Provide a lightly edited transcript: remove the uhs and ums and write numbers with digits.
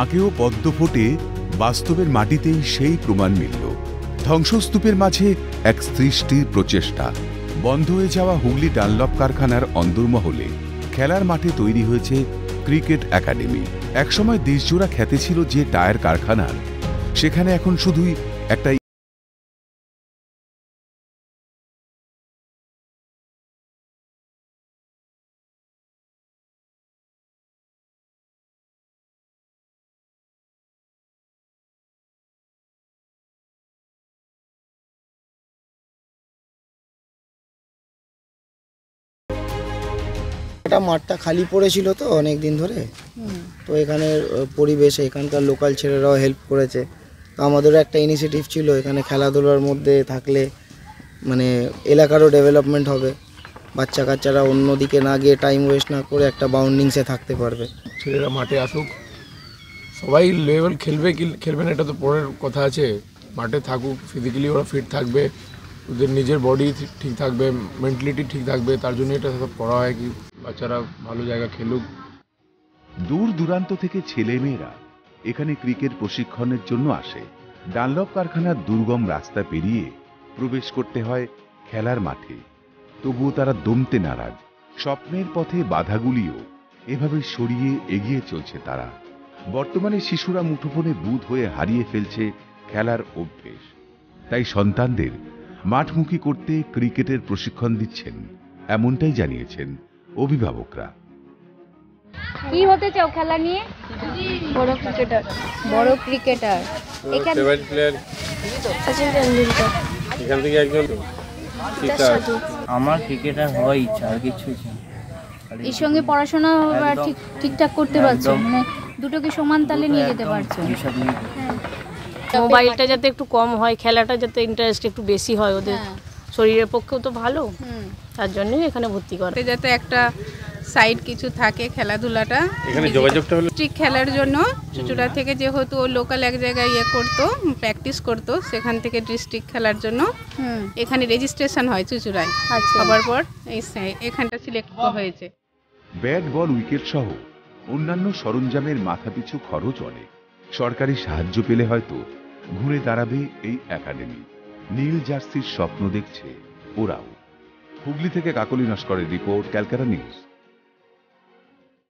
আঁকেও পদ্ম ফোটে, বাস্তবের মাটিতেই সেই প্রমাণ মিলল। ধ্বংসস্তূপের মাঝে এক সৃষ্টির প্রচেষ্টা। বন্ধ হয়ে যাওয়া হুগলি ডানলপ কারখানার অন্দরমহলে খেলার মাঠে তৈরি হয়েছে ক্রিকেট একাডেমি। একসময় দেশজোড়া খ্যাতি ছিল যে টায়ার কারখানার, সেখানে এখন শুধুই একটা এটা মাঠটা খালি পড়েছিল তো অনেক দিন ধরে, তো এখানের পরিবেশ, এখানকার লোকাল ছেলেরাও হেল্প করেছে। তো আমাদেরও একটা ইনিশিয়েটিভ ছিল, এখানে খেলাধুলার মধ্যে থাকলে মানে এলাকারও ডেভেলপমেন্ট হবে, বাচ্চা কাচ্চারা অন্যদিকে না গিয়ে টাইম ওয়েস্ট না করে একটা বাউন্ডিংসে থাকতে পারবে। ছেলেরা মাঠে আসুক, সবাই লেভেল খেলবে কি খেলবে না এটা তো পরের কথা আছে। মাঠে থাকুক, ফিজিক্যালি ওরা ফিট থাকবে, ওদের নিজের বডি ঠিক থাকবে, মেন্টালিটি ঠিক থাকবে, তার জন্য এটা সব করা হয় কি বাচ্চারা ভালো জায়গা খেলুক। দূর দূরান্ত থেকে ছেলেমেয়েরা এখানে ক্রিকেট প্রশিক্ষণের জন্য আসে। ডানলপ কারখানার দুর্গম রাস্তা পেরিয়ে প্রবেশ করতে হয় খেলার মাঠে। তবুও তারা দমতে নারাজ। স্বপ্নের পথে বাধাগুলিও এভাবে সরিয়ে এগিয়ে চলছে তারা। বর্তমানে শিশুরা মুঠোফোনে বুঁদ হয়ে হারিয়ে ফেলছে খেলার অভ্যেস। তাই সন্তানদের মাঠমুখী করতে ক্রিকেটের প্রশিক্ষণ দিচ্ছেন, এমনটাই জানিয়েছেন অভিভাবকরা। কি হতে চাও খেলা নিয়ে? বড় ক্রিকেটার। বড় ক্রিকেটার। এখানে ফেভারিট প্লেয়ার সচিন তেন্ডুলকর। এখান থেকে একজন আমার ক্রিকেটার হওয়ার ইচ্ছা, আর কিছু ইচ্ছা। এর সঙ্গে পড়াশোনা ঠিকঠাক করতে পারছো, মানে দুটোকে সমান তালে নিয়ে যেতে পারছো। মোবাইলটা যাতে একটু কম হয়, খেলাটা যাতে ইন্টারেস্ট একটু বেশি হয়, ওদের শরীরের পক্ষেও তো ভালো, তার জন্যই এখানে ভর্তি করে। যাতে একটা সাইড কিছু থাকে খেলাধুলাটা, এখানে যোগাযোগটা হলো ডিস্ট্রিক্ট খেলার জন্য চুচুড়া থেকে যেহেতু ও লোকাল এক জায়গায় করতো, প্র্যাকটিস করতো, সেখান থেকে ডিস্ট্রিক্ট খেলার জন্য এখানে রেজিস্ট্রেশন হয় চুচুড়ায়। হবার পর এখানটা সিলেক্ট হয়েছে। ব্যাট বল উইকেট সহ অন্যান্য সরঞ্জামের মাথাপিছু খরচ অনেক। সরকারি সাহায্য পেলে হয়তো ঘুরে দাঁড়াবে এই একাডেমি। নীল জার্সির স্বপ্ন দেখছে ওরাও। হুগলি থেকে কাকলি নস্করের রিপোর্ট, ক্যালকাটা নিউজ।